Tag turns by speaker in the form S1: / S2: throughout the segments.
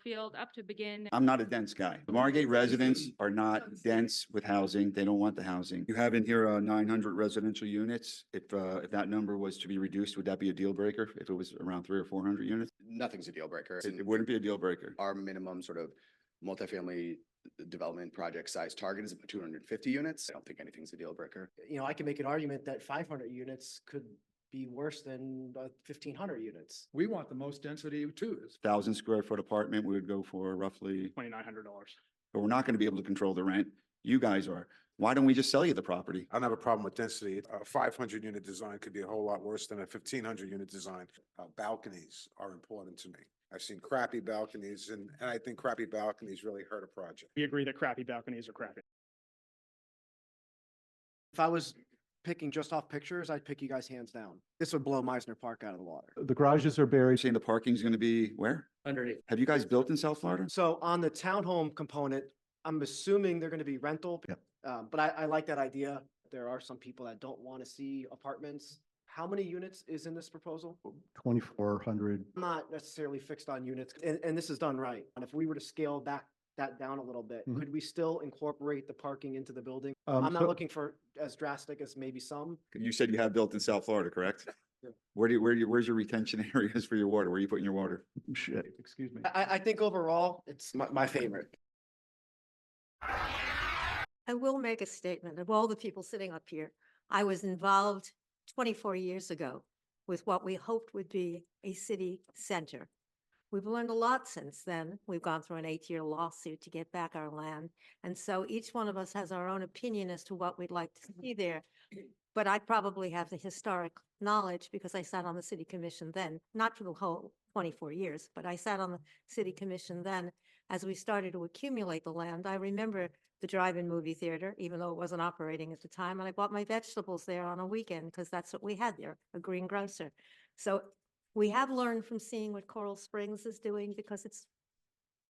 S1: Hatfield up to begin.
S2: I'm not a dense guy. The Margate residents are not dense with housing. They don't want the housing. You have in here 900 residential units. If that number was to be reduced, would that be a deal breaker? If it was around 300 or 400 units?
S3: Nothing's a deal breaker.
S2: It wouldn't be a deal breaker.
S3: Our minimum sort of multifamily development project size target is about 250 units. I don't think anything's a deal breaker.
S4: You know, I can make an argument that 500 units could be worse than 1,500 units.
S5: We want the most density too.
S2: 1,000 square foot apartment, we would go for roughly,
S6: $2,900.
S2: but we're not going to be able to control the rent. You guys are. Why don't we just sell you the property?
S7: I don't have a problem with density. A 500 unit design could be a whole lot worse than a 1,500 unit design. Balconies are important to me. I've seen crappy balconies and I think crappy balconies really hurt a project.
S6: We agree that crappy balconies are crappy.
S4: If I was picking just off pictures, I'd pick you guys hands down. This would blow Meisner Park out of the water.
S8: The garages are
S2: Are you
S8: buried.
S2: saying the parking's going to be where?
S6: Underneath.
S2: Have you guys built in South Florida?
S4: So on the townhome component, I'm assuming they're going to be rental.
S8: Yep.
S4: But I like that idea. There are some people that don't want to see apartments. How many units is in this proposal?
S8: 2,400.
S4: I'm not necessarily fixed on units, and this is done right. And if we were to scale that down a little bit,
S8: Mhm.
S4: could we still incorporate the parking into the building?
S8: Um,
S4: I'm not
S8: so-
S4: looking for as drastic as maybe some.
S2: You said you have built in South Florida, correct?
S4: Yeah.
S2: Where's your retention areas for your water? Where are you putting your water?
S8: Shit, excuse me.
S4: I think overall, it's my favorite.
S9: I will make a statement of all the people sitting up here. I was involved 24 years ago with what we hoped would be a city center. We've learned a lot since then. We've gone through an 8-year lawsuit to get back our land. And so each one of us has our own opinion as to what we'd like to see there. But I probably have the historic knowledge because I sat on the city commission then, not for the whole 24 years, but I sat on the city commission then as we started to accumulate the land. I remember the drive-in movie theater, even though it wasn't operating at the time. And I bought my vegetables there on a weekend because that's what we had there, a green grocer. So we have learned from seeing what Coral Springs is doing because it's,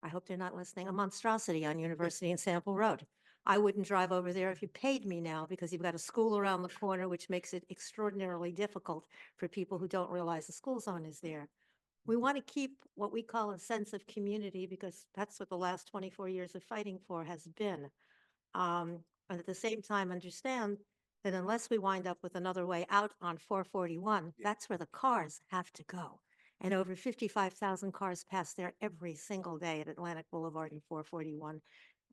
S9: I hope they're not listening, a monstrosity on University and Sample Road. I wouldn't drive over there if you paid me now because you've got a school around the corner, which makes it extraordinarily difficult for people who don't realize the school zone is there. We want to keep what we call a sense of community because that's what the last 24 years of fighting for has been. And at the same time, understand that unless we wind up with another way out on 441, that's where the cars have to go. And over 55,000 cars pass there every single day at Atlantic Boulevard and 441.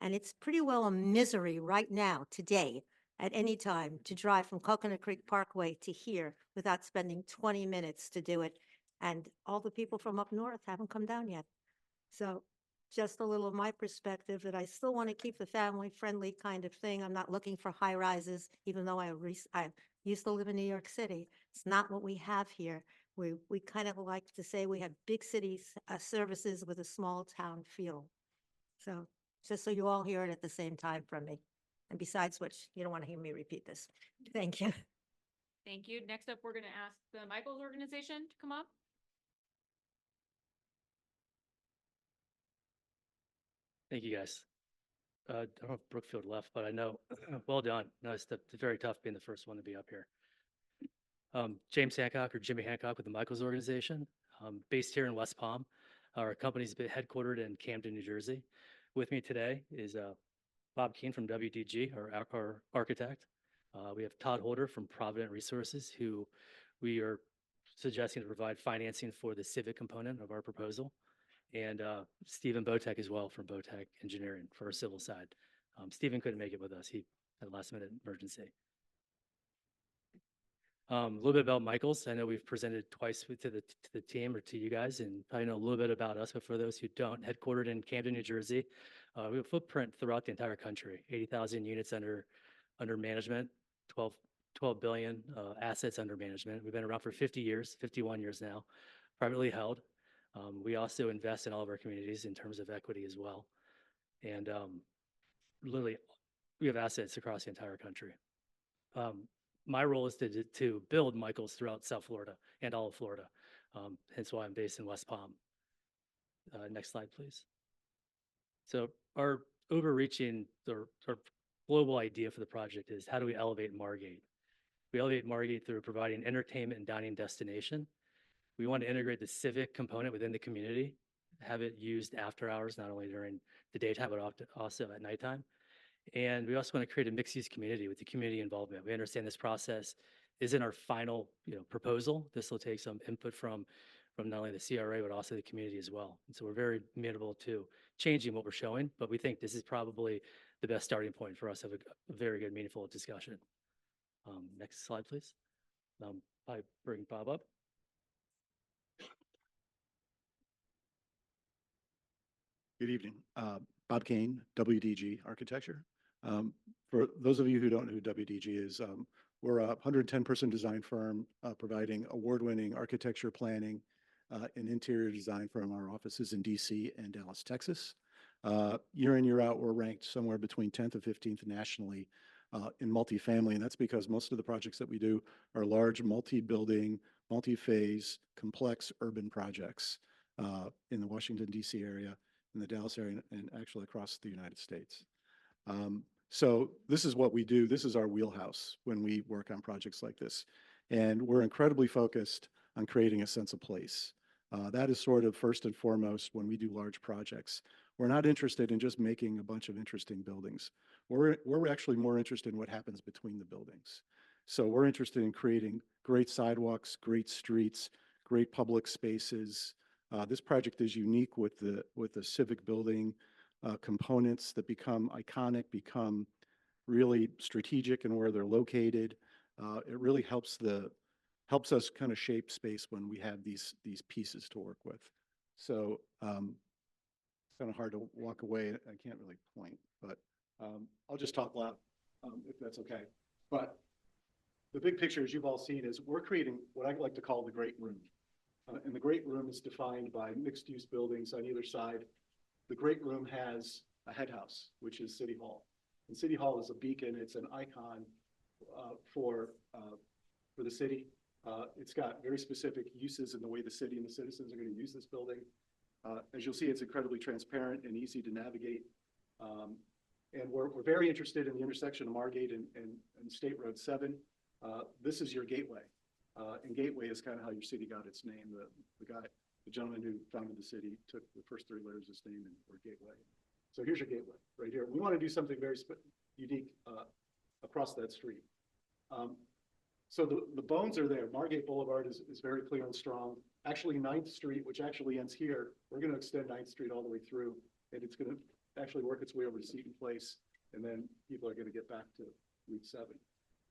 S9: And it's pretty well a misery right now, today, at any time, to drive from Coconut Creek Parkway to here without spending 20 minutes to do it. And all the people from up north haven't come down yet. So just a little of my perspective that I still want to keep the family-friendly kind of thing. I'm not looking for high rises, even though I used to live in New York City. It's not what we have here. We kind of like to say we have big city services with a small town feel. So just so you all hear it at the same time from me. And besides which, you don't want to hear me repeat this. Thank you.
S1: Thank you. Next up, we're going to ask the Michaels organization to come up.
S10: Thank you, guys. I don't know if Brookfield left, but I know, well done. No, it's very tough being the first one to be up here. James Hancock or Jimmy Hancock with the Michaels organization, based here in West Palm. Our company's been headquartered in Camden, New Jersey. With me today is Bob Keene from WDG, our architect. We have Todd Holder from Provident Resources, who we are suggesting to provide financing for the civic component of our proposal. And Stephen Botek as well from Botek Engineering for our civil side. Stephen couldn't make it with us. He had a last minute emergency. A little bit about Michaels. I know we've presented twice to the team or to you guys, and probably know a little bit about us, but for those who don't, headquartered in Camden, New Jersey, we have a footprint throughout the entire country, 80,000 units under management, 12 billion assets under management. We've been around for 50 years, 51 years now, privately held. We also invest in all of our communities in terms of equity as well. And literally, we have assets across the entire country. My role is to build Michaels throughout South Florida and all of Florida, hence why I'm based in West Palm. Next slide, please. So our overreaching, our global idea for the project is how do we elevate Margate? We elevate Margate through providing entertainment and dining destination. We want to integrate the civic component within the community have it used after hours, not only during the daytime, but also at nighttime. And we also want to create a mixed-use community with the community involvement. We understand this process isn't our final, proposal. This will take some input from not only the CRA, but also the community as well. And so we're very amenable to changing what we're showing, but we think this is probably the best starting point for us to have a very good, meaningful discussion. Next slide, please. I bring Bob up.
S8: Good evening. Bob Kane, WDG Architecture. For those of you who don't know who WDG is, we're a 110-person design firm providing award-winning architecture planning and interior design from our offices in DC and Dallas, Texas. Year in, year out, we're ranked somewhere between 10th and 15th nationally in multifamily, and that's because most of the projects that we do are large multi-building, multi-phase, complex urban projects in the Washington, DC area, in the Dallas area, and actually across the United States. So this is what we do. This is our wheelhouse when we work on projects like this. And we're incredibly focused on creating a sense of place. That is sort of first and foremost when we do large projects. We're not interested in just making a bunch of interesting buildings. We're actually more interested in what happens between the buildings. So we're interested in creating great sidewalks, great streets, great public spaces. This project is unique with the civic building components that become iconic, become really strategic in where they're located. It really helps us kind of shape space when we have these pieces to work with. So it's kind of hard to walk away. I can't really point, but I'll just talk loud if that's okay. But the big picture, as you've all seen, is we're creating what I like to call the Great Room. And the Great Room is defined by mixed-use buildings on either side. The Great Room has a head house, which is City Hall. And City Hall is a beacon. It's an icon for the city. It's got very specific uses in the way the city and the citizens are going to use this building. As you'll see, it's incredibly transparent and easy to navigate. And we're very interested in the intersection of Margate and State Road 7. This is your gateway. And gateway is kind of how your city got its name. The gentleman who founded the city took the first 3 letters of his name and or gateway. So here's your gateway right here. We want to do something very unique across that street. So the bones are there. Margate Boulevard is very clear and strong. Actually, 9th Street, which actually ends here, we're going to extend 9th Street all the way through, and it's going to actually work its way over to Seton Place, and then people are going to get back to Route 7.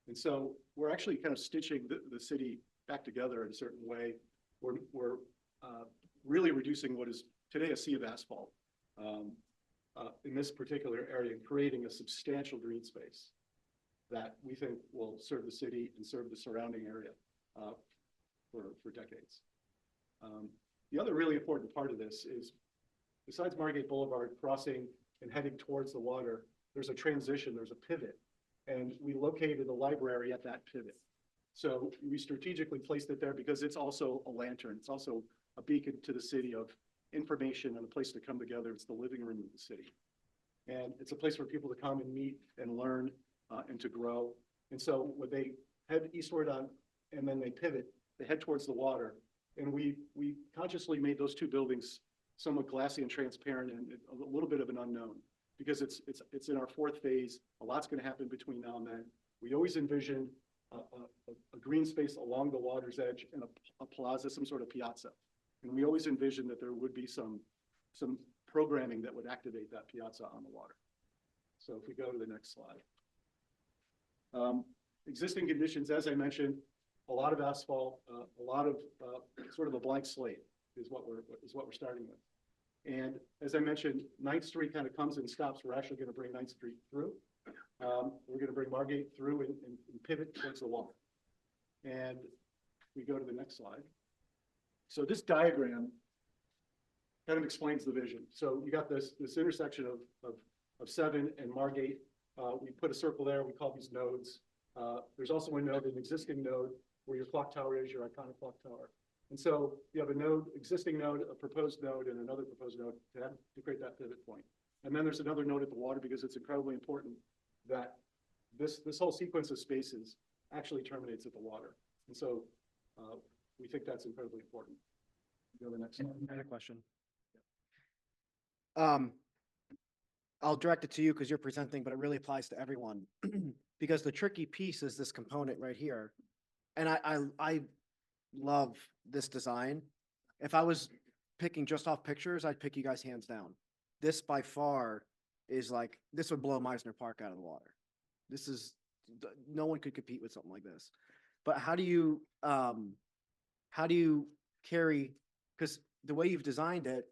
S8: And so we're actually kind of stitching the city back together in a certain way. We're really reducing what is today a sea of asphalt in this particular area and creating a substantial green space that we think will serve the city and serve the surrounding area for decades. The other really important part of this is, besides Margate Boulevard crossing and heading towards the water, there's a transition, there's a pivot, and we located the library at that pivot. So we strategically placed it there because it's also a lantern. It's also a beacon to the city of information and a place to come together. It's the living room of the city. And it's a place for people to come and meet and learn and to grow. And so when they head eastward on, and then they pivot, they head towards the water. And we consciously made those 2 buildings somewhat glassy and transparent and a little bit of an unknown because it's in our 4th phase. A lot's going to happen between now and then. We always envisioned a green space along the water's edge and a plaza, some sort of piazza. And we always envisioned that there would be some programming that would activate that piazza on the water. So if we go to the next slide. Existing conditions, as I mentioned, a lot of asphalt, a lot of sort of a blank slate is what we're starting with. And as I mentioned, 9th Street kind of comes and stops. We're actually going to bring 9th Street through. We're going to bring Margate through and pivot towards the water. And we go to the next slide. So this diagram kind of explains the vision. So you got this intersection of 7 and Margate. We put a circle there. We call these nodes. There's also a node, an existing node, where your clock tower is, your iconic clock tower. And so you have a node, existing node, a proposed node, and another proposed node to create that pivot point. And then there's another node at the water because it's incredibly important that this whole sequence of spaces actually terminates at the water. And so we think that's incredibly important. Go to the next slide.
S6: I had a question.
S4: I'll direct it to you because you're presenting, but it really applies to everyone. Because the tricky piece is this component right here. And I love this design. If I was picking just off pictures, I'd pick you guys hands down. This by far is like, this would blow Meisner Park out of the water. This is, no one could compete with something like this. But how do you carry, because the way you've designed it,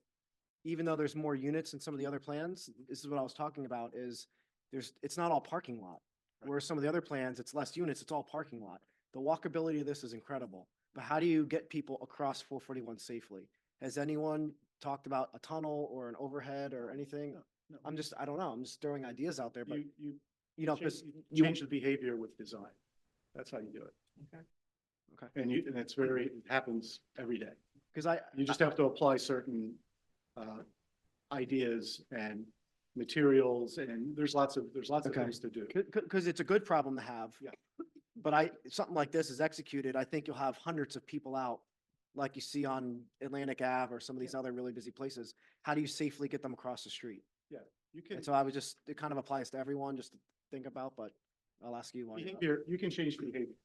S4: even though there's more units in some of the other plans, this is what I was talking about, is it's not all parking lot. Whereas some of the other plans, it's less units, it's all parking lot. The walkability of this is incredible. But how do you get people across 441 safely? Has anyone talked about a tunnel or an overhead or anything?
S8: No.
S4: I don't know, I'm just throwing ideas out there, but
S8: You
S4: know,
S8: change-
S4: because
S8: you change the behavior with design. That's how you do it.
S4: Okay.
S8: And it happens every day.
S4: because
S8: You just have to apply certain ideas and materials, and there's lots of
S4: Okay.
S8: things to do.
S4: Because it's a good problem to have.
S8: Yeah.
S4: But something like this is executed, I think you'll have hundreds of people out, like you see on Atlantic Ave or some of these other really busy places. How do you safely get them across the street?
S8: You can,
S4: And so it kind of applies to everyone just to think about, but I'll ask you one.
S8: you can change behavior,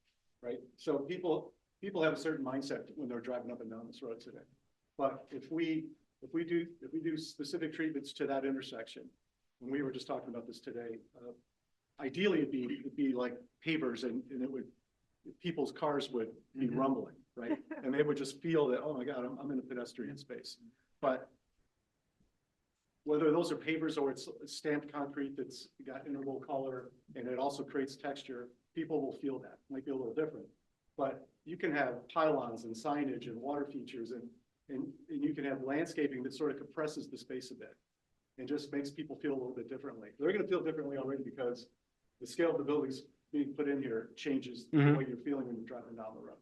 S8: right? So people have a certain mindset when they're driving up and down this road today. But if we do specific treatments to that intersection, and we were just talking about this today, ideally it'd be like pavers, and people's cars would be rumbling, right? And they would just feel that, oh my God, I'm in a pedestrian space. But whether those are pavers or it's stamped concrete that's got interval color and it also creates texture, people will feel that. It might be a little different. But you can have pylons and signage and water features, and you can have landscaping that sort of compresses the space a bit and just makes people feel a little bit differently. They're going to feel differently already because the scale of the buildings being put in here changes the way you're feeling when you're driving down the road.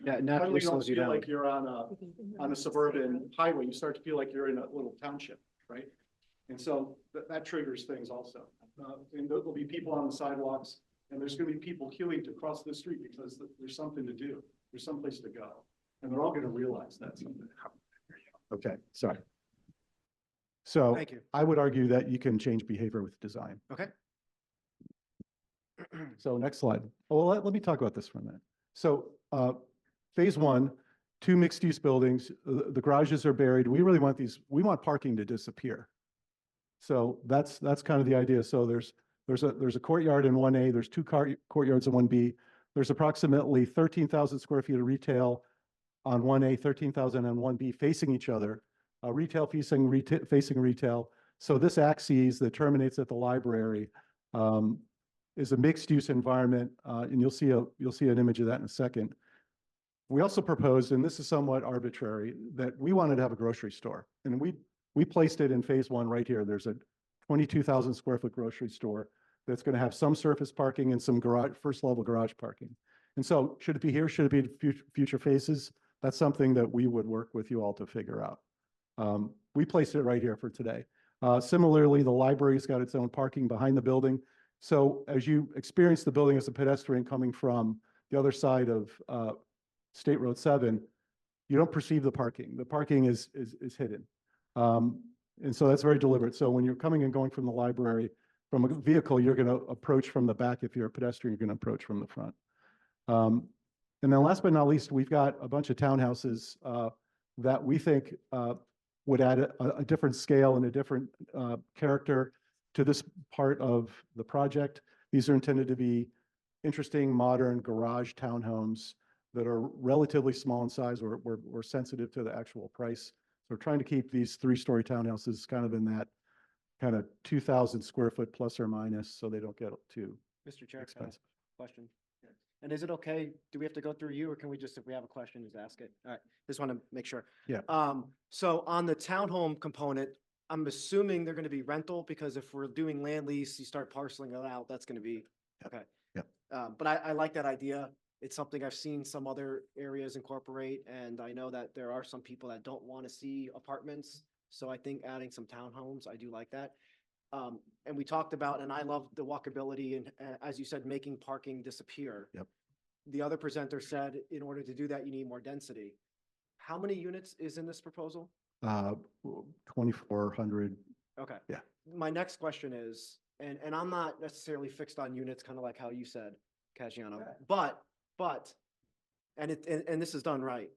S4: Yeah, it
S8: Suddenly
S4: naturally
S8: you don't
S4: slows you
S8: feel
S4: down.
S8: like you're on a suburban highway. You start to feel like you're in a little township, right? And so that triggers things also. And there'll be people on the sidewalks, and there's going to be people queuing to cross the street because there's something to do. There's someplace to go. And they're all going to realize that someday. Okay, sorry. So
S4: Thank you.
S8: I would argue that you can change behavior with design.
S4: Okay.
S8: So next slide. Oh, well, let me talk about this for a minute. So phase one, 2 mixed-use buildings, the garages are buried. We really want we want parking to disappear. So that's kind of the idea. So there's a courtyard in 1A, there's 2 courtyards in 1B. There's approximately 13,000 square feet of retail on 1A, 13,000 on 1B facing each other, retail facing retail. So this axis that terminates at the library is a mixed-use environment, and you'll see an image of that in a second. We also proposed, and this is somewhat arbitrary, that we wanted to have a grocery store, and we placed it in phase one right here. There's a 22,000 square foot grocery store that's going to have some surface parking and some first level garage parking. And so should it be here? Should it be future phases? That's something that we would work with you all to figure out. We placed it right here for today. Similarly, the library's got its own parking behind the building. So as you experience the building as a pedestrian coming from the other side of State Road 7, you don't perceive the parking. The parking is hidden. And so that's very deliberate. So when you're coming and going from the library, from a vehicle, you're going to approach from the back. If you're a pedestrian, you're going to approach from the front. And then last but not least, we've got a bunch of townhouses that we think would add a different scale and a different character to this part of the project. These are intended to be interesting, modern garage townhomes that are relatively small in size. We're sensitive to the actual price. So we're trying to keep these 3-story townhouses kind of in that kind of 2,000 square foot plus or minus, so they don't get too
S4: Mr. Chair, can I ask
S8: expensive.
S4: a question? And is it okay? Do we have to go through you, or can we just, if we have a question, just ask it? All right, just want to make sure.
S8: Yeah.
S4: So on the townhome component, I'm assuming they're going to be rental, because if we're doing land lease, you start parceling it out, that's going to be, okay.
S8: Yep.
S4: But I like that idea. It's something I've seen some other areas incorporate, and I know that there are some people that don't want to see apartments. So I think adding some townhomes, I do like that. And we talked about, and I love the walkability and, as you said, making parking disappear.
S8: Yep.
S4: The other presenter said, in order to do that, you need more density. How many units is in this proposal?
S8: 2,400
S4: Okay.
S8: Yeah.
S4: My next question is, and I'm not necessarily fixed on units, kind of like how you said, Caggiano, but, and this is done right.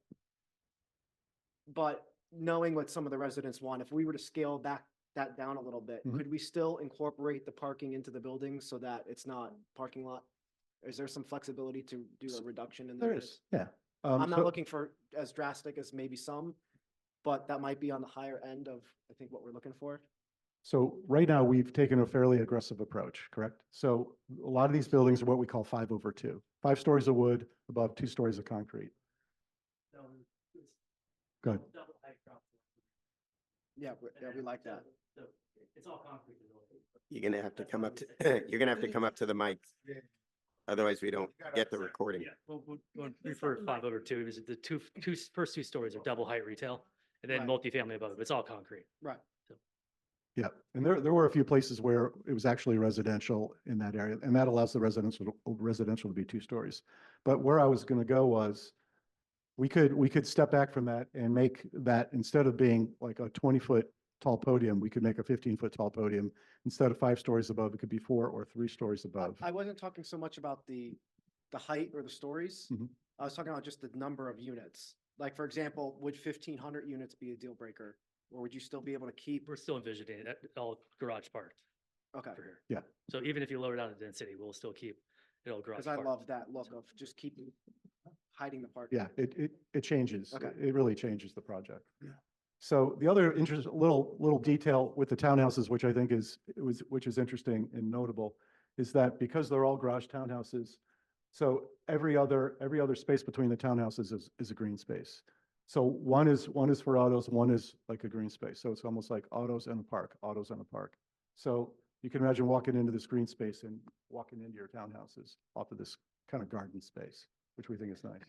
S4: But knowing what some of the residents want, if we were to scale back that down a little bit,
S8: Mhm.
S4: could we still incorporate the parking into the building so that it's not parking lot? Is there some flexibility to do a reduction in the
S8: There
S4: units?
S8: is, yeah.
S4: I'm
S8: So-
S4: not looking for as drastic as maybe some, but that might be on the higher end of, I think, what we're looking for.
S8: So right now, we've taken a fairly aggressive approach, correct? So a lot of these buildings are what we call 5/2, 5 stories of wood above 2 stories of concrete. Go ahead.
S4: Yeah, we like that.
S10: It's all concrete.
S11: You're gonna have to come up to, you're gonna have to come up to the mic. Otherwise, we don't get the recording.
S10: We'll refer to 5/2, is the first 2 stories are double height retail, and then
S4: Right.
S10: multifamily above it, but it's all concrete.
S4: Right.
S8: Yeah, and there were a few places where it was actually residential in that area, and that allows the residential to be 2 stories. But where I was gonna go was, we could step back from that and make that, instead of being like a 20-foot tall podium, we could make a 15-foot tall podium. Instead of 5 stories above, it could be 4 or 3 stories above.
S4: I wasn't talking so much about the height or the stories.
S8: Mhm.
S4: I was talking about just the number of units. Like, for example, would 1,500 units be a deal breaker? Or would you still be able to keep?
S10: We're still envisioning that all garage parked
S4: Okay,
S10: for here.
S8: Yeah.
S10: So even if you lower down the density, we'll still keep it all garage
S4: because I
S10: parked.
S4: love that look of just keeping, hiding the parking.
S8: Yeah, it changes.
S4: Okay.
S8: It really changes the project. So the other little detail with the townhouses, which I think which is interesting and notable, is that because they're all garage townhouses, so every other space between the townhouses is a green space. So one is for autos, one is like a green space. So it's almost like autos and a park, autos and a park. So you can imagine walking into this green space and walking into your townhouses off of this kind of garden space, which we think is nice.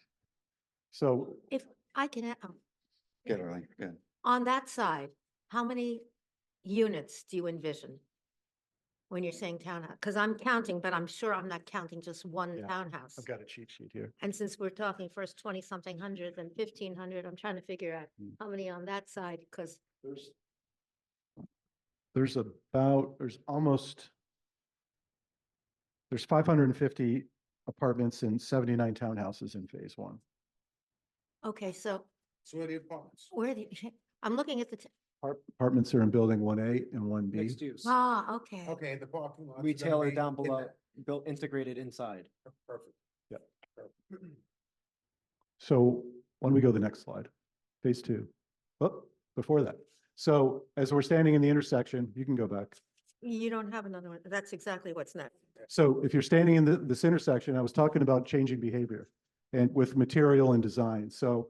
S8: So
S9: If I can,
S2: Good, Arlene, good.
S9: on that side, how many units do you envision? When you're saying townhouse, because I'm counting, but I'm sure I'm not counting just one
S8: Yeah,
S9: townhouse.
S8: I've got a cheat sheet here.
S9: And since we're talking first 20-something hundred, then 1,500, I'm trying to figure out
S8: Hmm.
S9: how many on that side, because
S8: There's 550 apartments and 79 townhouses in phase 1.
S9: okay, so
S7: So where are the apartments?
S9: where the, I'm looking at the,
S8: Apartments are in building 1A and 1B.
S4: Mixed use.
S9: okay.
S7: Okay, the parking lot.
S4: Retailer down below, built integrated inside.
S7: Perfect.
S8: So why don't we go to the next slide? Phase 2. Oh, before that. So as we're standing in the intersection, you can go back.
S9: You don't have another one. That's exactly what's next.
S8: So if you're standing in this intersection, I was talking about changing behavior and with material and design. So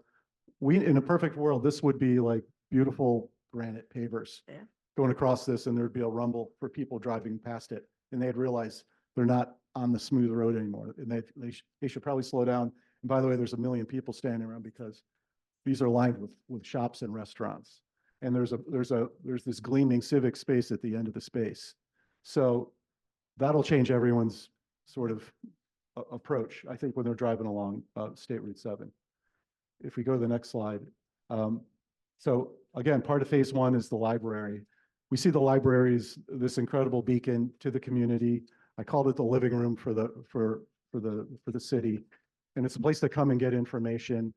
S8: in a perfect world, this would be like beautiful granite pavers
S9: Yeah.
S8: going across this, and there'd be a rumble for people driving past it. And they'd realize they're not on the smooth road anymore. And they should probably slow down. And by the way, there's 1 million people standing around because these are lined with shops and restaurants. And there's this gleaming civic space at the end of the space. So that'll change everyone's sort of approach, I think, when they're driving along State Route 7. If we go to the next slide. So again, part of phase 1 is the library. We see the library as this incredible beacon to the community. I called it the living room for the city. And it's a place to come and get information.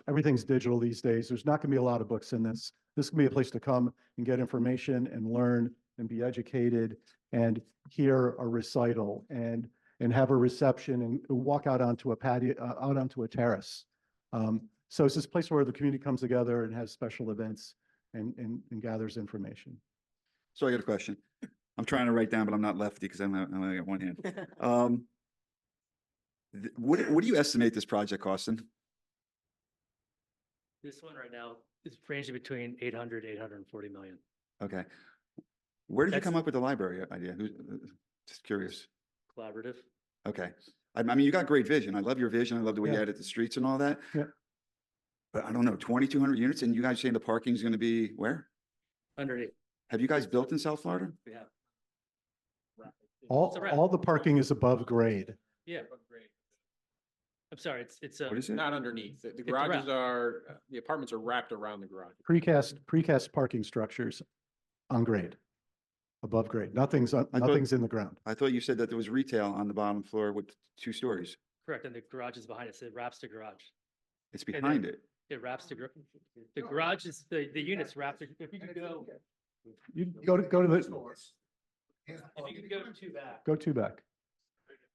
S8: Everything's digital these days. There's not gonna be a lot of books in this. This can be a place to come and get information and learn and be educated and hear a recital and have a reception and walk out onto a patio, out onto a terrace. So it's this place where the community comes together and has special events and gathers information.
S2: So I got a question. I'm trying to write down, but I'm not lefty because I only got one hand. What do you estimate this project costing?
S10: This one right now is ranging between 800, 840 million.
S2: Okay. Where did you
S10: That's-
S2: come up with the library idea? Just curious.
S10: Collaborative.
S2: Okay. I mean, you got great vision. I love your vision. I love the way you
S8: Yeah.
S2: added the streets and all that.
S8: Yeah.
S2: But I don't know, 2,200 units, and you guys saying the parking is going to be where?
S10: Underneath.
S2: Have you guys built in South Florida?
S10: We have.
S8: All,
S10: It's a wrap.
S8: all the parking is above grade.
S10: Yeah. I'm sorry, it's a.
S2: What is it?
S5: Not underneath. The
S10: a
S5: garages
S10: wrap.
S5: are, the apartments are wrapped around the garage.
S8: Precast parking structures on grade. above grade. Nothing's,
S2: thought-
S8: nothing's in the ground.
S2: I thought you said that there was retail on the bottom floor with 2 stories.
S10: Correct, and the garage is behind it, so it wraps the garage.
S2: It's
S10: And then-
S2: behind it.
S10: It wraps the garage is, the units wrap, if you could go,
S8: You go to the,
S10: if you could go 2 back.
S8: go 2 back.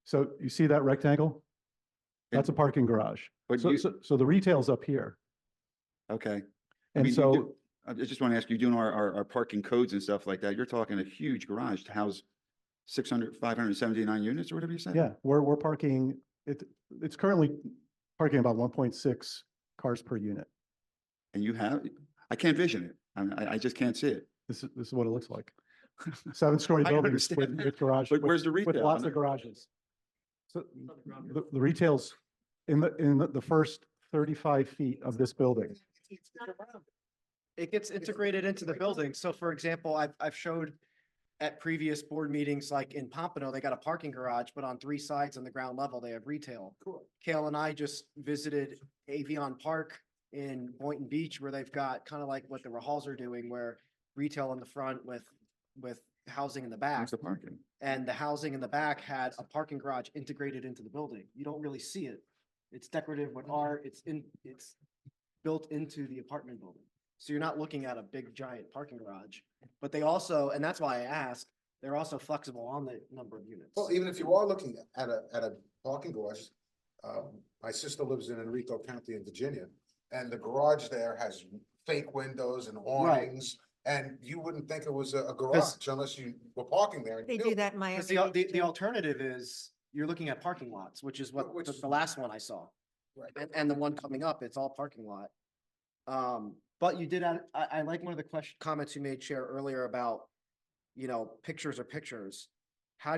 S8: So you see that rectangle? That's a parking garage.
S2: But
S8: So,
S2: you-
S8: so the retail's up here.
S2: Okay. I
S8: And
S2: mean, you
S8: so,
S2: do- I just want to ask you, doing our parking codes and stuff like that, you're talking a huge garage to house 579 units or whatever you said?
S8: yeah, we're parking, it's currently parking about 1.6 cars per unit.
S2: And you have, I can't vision it. I just can't see it.
S8: This is what it looks like. 7-story
S2: I
S8: buildings with,
S2: understand that.
S8: with garage.
S2: But
S8: with-
S2: where's the
S8: With
S2: retail?
S8: lots of garages. So the retail's in the first 35 feet of this building.
S4: It gets integrated into the building. So for example, I've showed at previous board meetings, like in Pompano, they got a parking garage, but on 3 sides on the ground level, they have retail. Kale and I just visited Avion Park in Boynton Beach, where they've got kind of like what the Rahals are doing, where retail in the front with housing in the back.
S2: Where's the parking?
S4: And the housing in the back had a parking garage integrated into the building. You don't really see it. It's decorative with art. It's built into the apartment building. So you're not looking at a big giant parking garage, but they also, and that's why I asked, they're also flexible on the number of units.
S7: Well, even if you are looking at a parking garage, my sister lives in Enrico County in Virginia, and the garage there has fake windows and awnings, and you wouldn't think it was a garage unless you were parking there. and
S9: They
S7: you
S9: do
S7: knew.
S9: that in Miami.
S4: Because the
S9: too.
S4: alternative is you're looking at parking lots, which is what
S7: Which
S4: the
S7: is-
S4: the last one I saw.
S7: Right.
S4: And the one coming up, it's all parking lot. But you did, I like one of the comments you made, Chair, earlier about, pictures are pictures. How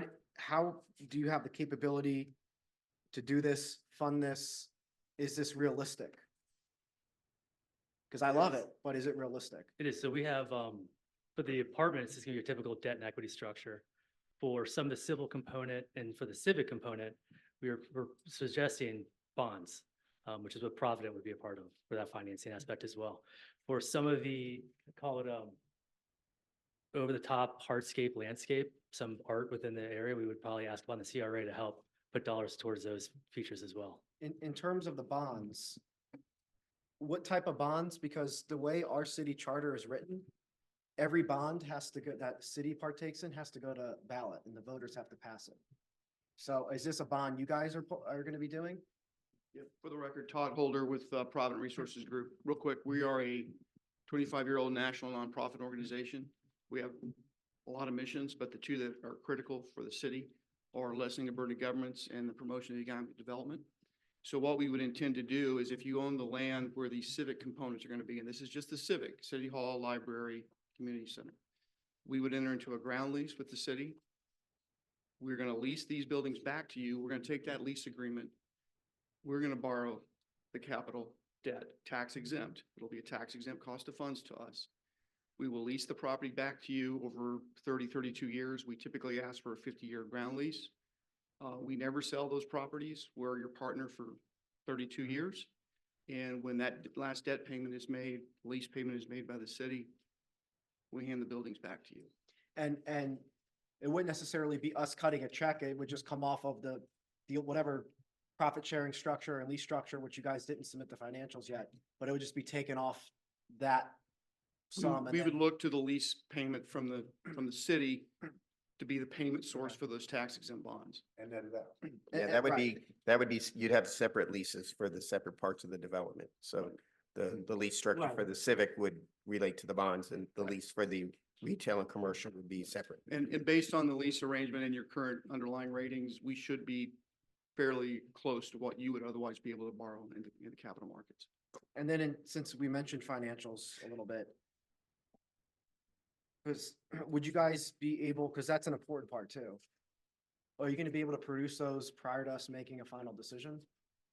S4: do you have the capability to do this, fund this? Is this realistic? Because I love it, but is it realistic?
S10: It is, so we have, for the apartments, it's gonna be a typical debt and equity structure. For some of the civil component and for the civic component, we're suggesting bonds, which is what Provident would be a part of for that financing aspect as well. For some of the, call it, over the top hardscape landscape, some art within the area, we would probably ask upon the CRA to help put dollars towards those features as well.
S4: In terms of the bonds, what type of bonds? Because the way our city charter is written, every bond has to go, that city partakes in has to go to ballot and the voters have to pass it. So is this a bond you guys are gonna be doing?
S5: Yeah, for the record, Todd Holder with Provident Resources Group. Real quick, we are a 25-year-old national nonprofit organization. We have a lot of missions, but the 2 that are critical for the city are lessening the burden of governments and the promotion of economic development. So what we would intend to do is if you own the land where these civic components are going to be, and this is just the civic, City Hall, Library, Community Center, we would enter into a ground lease with the city. We're going to lease these buildings back to you. We're going to take that lease agreement. We're going to borrow the capital debt, tax exempt. It'll be a tax exempt cost of funds to us. We will lease the property back to you over 30, 32 years. We typically ask for a 50-year ground lease. We never sell those properties. We're your partner for 32 years. And when that last debt payment is made, lease payment is made by the city, we hand the buildings back to you.
S4: And it wouldn't necessarily be us cutting a check. It would just come off of the whatever profit sharing structure and lease structure, which you guys didn't submit the financials yet, but it would just be taken off that sum. and
S5: We would
S4: then-
S5: look to the lease payment from the city to be the payment source for those tax exempt bonds.
S7: And then that.
S11: Yeah,
S4: and-
S11: that would
S4: right.
S11: be, you'd have separate leases for the separate parts of the development. So the lease structure for
S4: Right.
S11: the civic would relate to the bonds and the lease for the retail and commercial would be separate.
S5: And based on the lease arrangement and your current underlying ratings, we should be fairly close to what you would otherwise be able to borrow in the capital markets.
S4: And then since we mentioned financials a little bit, because would you guys be able, because that's an important part too. Are you going to be able to produce those prior to us making a final decision?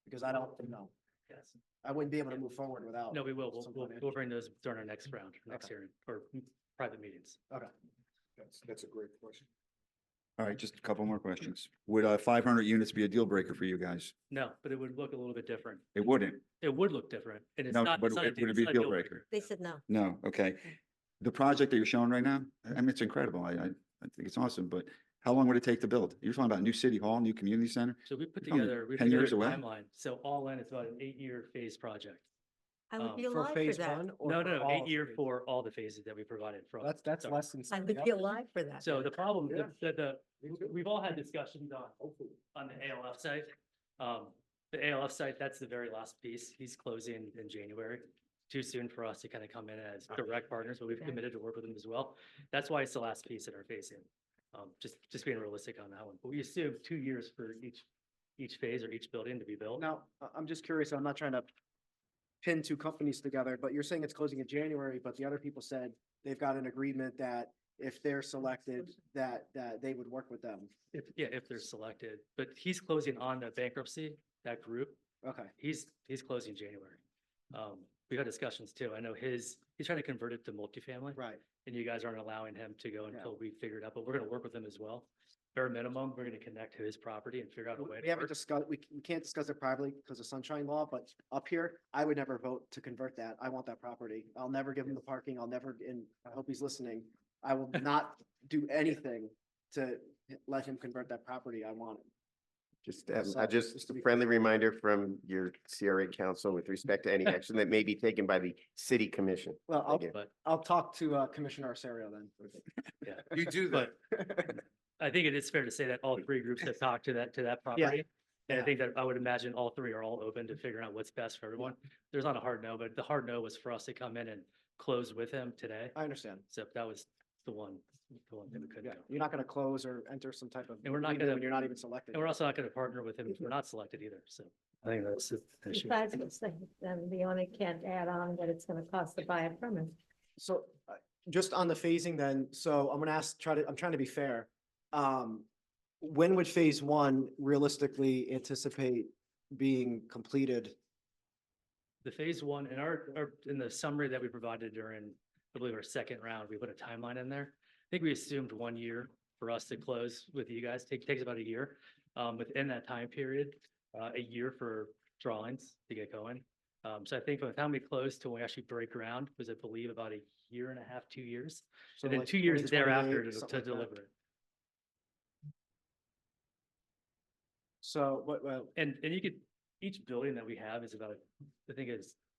S4: Because I don't know.
S10: Yes.
S4: I wouldn't be able to move forward without.
S10: No, we will.
S4: some
S10: We'll
S4: financial-
S10: bring those during our next round, next
S4: Okay.
S10: hearing, or private meetings.
S4: Okay.
S7: That's a great question.
S2: All right, just a couple more questions. Would 500 units be a deal breaker for you guys?
S10: No, but it would look a little bit different.
S2: It wouldn't.
S10: It would look different, and it's
S2: No,
S10: not.
S2: but
S10: it's not
S2: would it
S10: it's
S2: be a
S10: not
S2: deal breaker?
S9: They said no.
S2: No, okay. The project that you're showing right now, I mean, it's incredible. I I think it's awesome, but how long would it take to build? You're talking about new city hall, new community center?
S10: So we put
S2: You're talking
S10: together, we
S2: 10
S10: put
S2: years
S10: together a
S2: away?
S10: timeline. So all in, it's about an 8-year phase project.
S9: I would be
S4: For
S9: alive for
S4: phase
S9: that.
S4: one or
S10: No,
S4: for
S10: no,
S4: all of
S10: 8-year
S4: phase?
S10: for all the phases that we provided from.
S4: That's
S10: start.
S4: less than.
S9: I would
S4: something
S9: be
S4: else.
S9: alive for that.
S10: So the problem,
S4: Yeah.
S10: we've all had discussions on the ALF site. The ALF site, that's the very last piece. He's closing in January. Too soon for us to kind of come in as direct partners, but we've
S9: Okay.
S10: committed to work with them as well. That's why it's the last piece that are facing. Just being realistic on that one. But we assume 2 years for each phase or each building to be built.
S4: Now, I'm just curious, I'm not trying to pin two companies together, but you're saying it's closing in January, but the other people said they've got an agreement that if they're selected, that they would work with them.
S10: If they're selected, but he's closing on the bankruptcy, that group.
S4: Okay.
S10: He's closing January. We've had discussions too. I know he's trying to convert it to multifamily.
S4: Right.
S10: And you guys aren't allowing him to go
S4: Yeah.
S10: until we figure it out, but we're gonna work with him as well. Bare minimum, we're gonna connect to his property and figure out a way.
S4: We
S10: to
S4: haven't
S10: work.
S4: discussed, we can't discuss it privately because of sunshine law, but up here, I would never vote to convert that. I want that property. I'll never give him the parking. I'll never, and I hope he's listening. I will not do anything to let him convert that property. I want it.
S11: Just,
S4: So,
S11: just
S4: just to
S11: a
S4: be
S11: friendly reminder from your CRA council with respect to any action that may be taken by the city commission.
S4: Well,
S11: Thank you.
S10: But
S4: I'll talk to Commissioner Arserio then.
S10: yeah,
S7: You do that.
S10: but I think it is fair to say that all three groups have talked to that property. And I
S4: Yeah.
S10: think that I would imagine all three are all open to figuring out what's best for everyone. There's not a hard no, but the hard no was for us to come in and close with him today.
S4: I understand.
S10: So that was the one that we couldn't
S4: Yeah,
S10: do.
S4: you're not gonna close or enter some type of.
S10: And we're not
S4: agreement
S10: gonna-
S4: when you're not even selected.
S10: And we're also not going to partner with him if we're not selected either. So I think that's the issue.
S9: Besides, it's like, then the owner can't add on that it's gonna cost to buy a permit.
S4: So, just on the phasing then, so I'm gonna ask, I'm trying to be fair. When would phase one realistically anticipate being completed?
S10: The phase one in the summary that we provided during, I believe, our second round, we put a timeline in there. I think we assumed 1 year for us to close with you guys. Takes about a year. Within that time period, a year for drawings to get going. So I think from the time we closed to when we actually break ground was, I believe, about a year and a half, 2 years.
S4: So
S10: And then
S4: like
S10: 2 years
S4: 2028,
S10: thereafter to
S4: something like that.
S10: deliver it.
S4: So, well,
S10: And you could, each building that we have is about, I think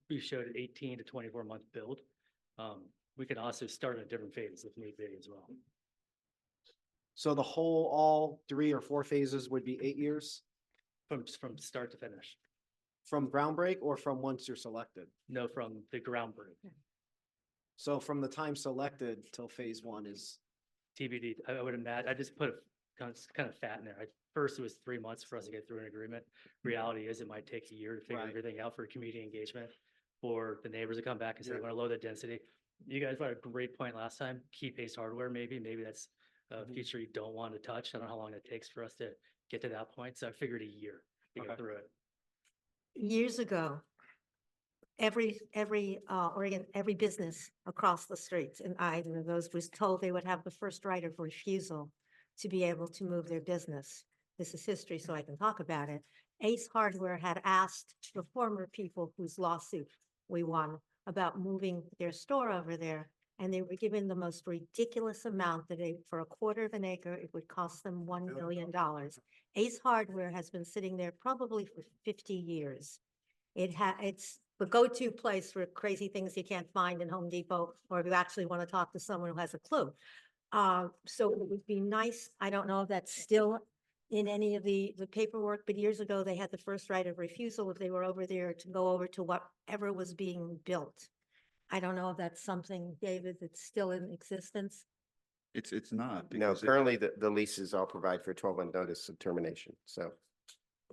S10: we showed an 18 to 24 month build. We can also start in a different phase if need be as well.
S4: so the whole, all 3 or 4 phases would be 8 years
S10: From start to finish.
S4: from ground break or from once you're selected?
S10: No, from the ground break.
S4: So from the time selected till phase one is,
S10: TBD, I would imagine, I just put kind of fat in there. First, it was 3 months for us to get through an agreement. Reality is it might take a year to figure
S4: Right.
S10: everything out for community engagement, for the neighbors to come back and say,
S4: Yeah.
S10: we want to lower the density. You guys brought a great point last time, keep Ace Hardware maybe that's a
S4: Mhm.
S10: feature you don't want to touch. I don't know how long it takes for us to get to that point. So I figured a year to
S4: Okay.
S10: get through it.
S9: Years ago, every business across the streets in either of those was told they would have the first right of refusal to be able to move their business. This is history, so I can talk about it. Ace Hardware had asked the former people whose lawsuit we won about moving their store over there, and they were given the most ridiculous amount that for a quarter of an acre, it would cost them $1 million. Ace Hardware has been sitting there probably for 50 years. It's the go-to place for crazy things you can't find in Home Depot, or if you actually want to talk to someone who has a clue. So it would be nice, I don't know if that's still in any of the paperwork, but years ago, they had the first right of refusal if they were over there to go over to whatever was being built. I don't know if that's something, David, that's still in existence.
S2: It's not.
S11: No,
S2: because
S11: currently the leases all provide for 12-month notice of termination. So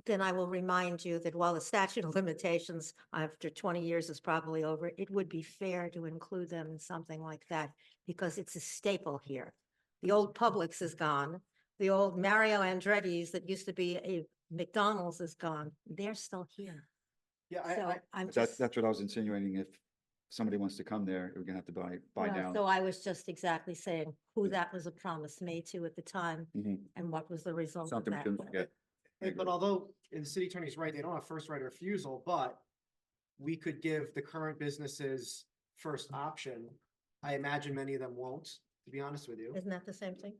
S9: Then I will remind you that while the statute of limitations after 20 years is probably over, it would be fair to include them in something like that because it's a staple here. The old Publix is gone. The old Mario Andretti's that used to be a McDonald's is gone. They're still here.
S4: yeah,
S9: So I'm
S2: That's,
S9: just,
S2: that's what I was insinuating. If somebody wants to come there, we're gonna have to buy
S9: well,
S2: down.
S9: so I was just exactly saying who that was a promise made to at the time
S2: Mhm.
S9: and what was the result of
S2: Something we
S9: that.
S2: shouldn't forget. I
S4: but
S2: agree.
S4: although, and the city attorney's right, they don't have first right of refusal, but we could give the current businesses first option. I imagine many of them won't, to be honest with you.
S9: Isn't that the same thing?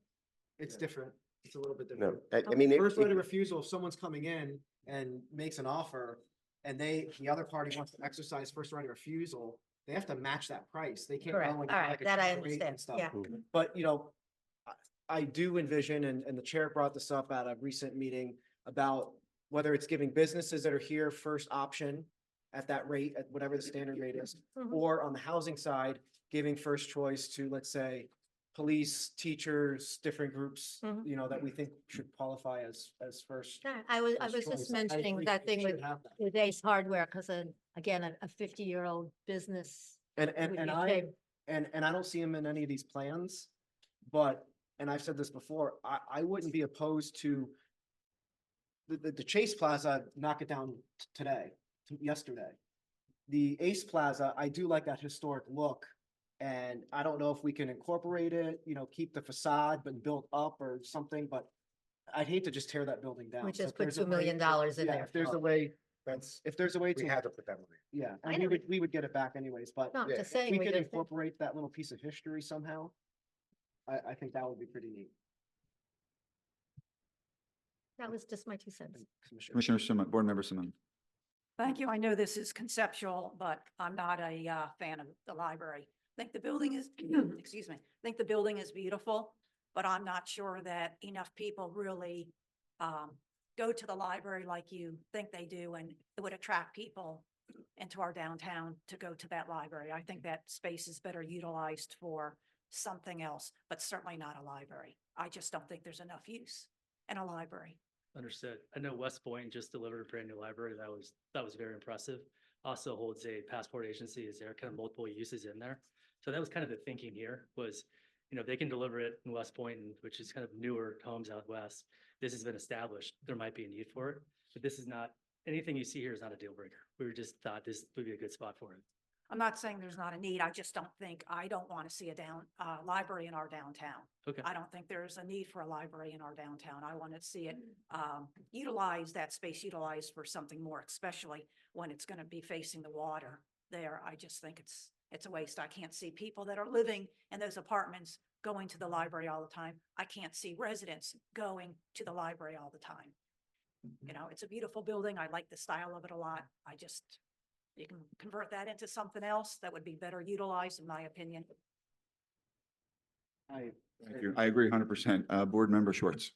S4: It's different. It's a little bit
S11: No,
S4: different.
S11: I mean,
S4: First right of refusal, if someone's coming in and makes an offer and the other party wants to exercise first right of refusal, they have to match that price. They can't
S9: Correct.
S4: go and
S9: All
S4: get
S9: right,
S4: like a
S9: that I
S4: cheaper rate and
S9: understand.
S4: stuff.
S9: Yeah.
S4: But, I do envision, and the chair brought this up at a recent meeting about whether it's giving businesses that are here first option at that rate, at whatever the standard rate is,
S9: Mhm.
S4: or on the housing side, giving first choice to, let's say, police, teachers, different groups,
S9: Mhm.
S4: that we think should qualify as first.
S9: Yeah, I was
S4: first
S9: just
S4: choice. I
S9: mentioning
S4: agree,
S9: that
S4: we
S9: thing
S4: should
S9: with,
S4: have that.
S9: with Ace Hardware, because again, a 50-year-old business.
S4: And,
S9: would
S4: and,
S9: be
S4: and
S9: a
S4: I,
S9: shame.
S4: and I don't see him in any of these plans, but, and I've said this before, I wouldn't be opposed to the Chase Plaza, knock it down yesterday. The Ace Plaza, I do like that historic look. And I don't know if we can incorporate it, keep the facade but build up or something, but I'd hate to just tear that building down.
S9: We
S4: So
S9: just
S4: if
S9: put
S4: there's a
S9: $2 million
S4: way-
S9: in
S4: yeah,
S9: there.
S4: If there's a way,
S7: That's,
S4: if there's a way
S7: we
S4: to,
S7: had to put that money.
S4: yeah,
S9: I
S4: and
S9: know.
S4: we would get it back anyways, but
S9: No, I'm
S7: Yeah,
S9: just
S4: if
S9: saying.
S4: we
S9: we
S4: could
S9: just-
S4: incorporate that little piece of history somehow, I think that would be pretty neat.
S9: That was just my 2 cents.
S2: Commissioner Simon, Board Member Simon.
S12: Thank you. I know this is conceptual, but I'm not a fan of the library. I think the building is, excuse me, I think the building is beautiful, but I'm not sure that enough people really go to the library like you think they do, and it would attract people into our downtown to go to that library. I think that space is better utilized for something else, but certainly not a library. I just don't think there's enough use in a library.
S10: Understood. I know West Point just delivered a brand new library. That was very impressive. Also holds a passport agency. Is there kind of multiple uses in there? So that was kind of the thinking here was, they can deliver it in West Point, which is kind of newer homes out west. This has been established. There might be a need for it, but this is not, anything you see here is not a deal breaker. We just thought this would be a good spot for it.
S12: I'm not saying there's not a need. I just I don't want to see a library in our downtown.
S10: Okay.
S12: I don't think there's a need for a library in our downtown. I want to see it utilize that space utilized for something more, especially when it's going to be facing the water there. I just think it's a waste. I can't see people that are living in those apartments going to the library all the time. I can't see residents going to the library all the time. It's a beautiful building. I like the style of it a lot. You can convert that into something else that would be better utilized, in my opinion.
S2: Thank you. I agree 100%. Board Member Schwartz.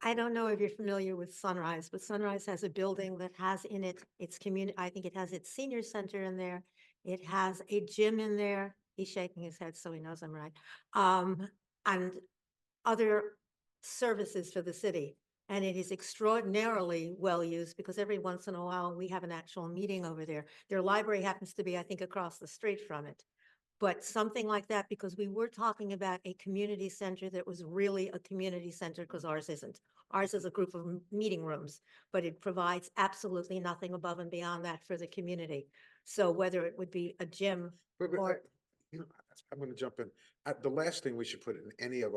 S9: I don't know if you're familiar with Sunrise, but Sunrise has a building that has in it, its community, I think it has its senior center in there. It has a gym in there. He's shaking his head, so he knows I'm right. And other services for the city. And it is extraordinarily well used because every once in a while we have an actual meeting over there. Their library happens to be, I think, across the street from it. But something like that, because we were talking about a community center that was really a community center, because ours isn't. Ours is a group of meeting rooms, but it provides absolutely nothing above and beyond that for the community. So whether it would be a gym or,
S7: I'm gonna jump in. The last thing we should put in any of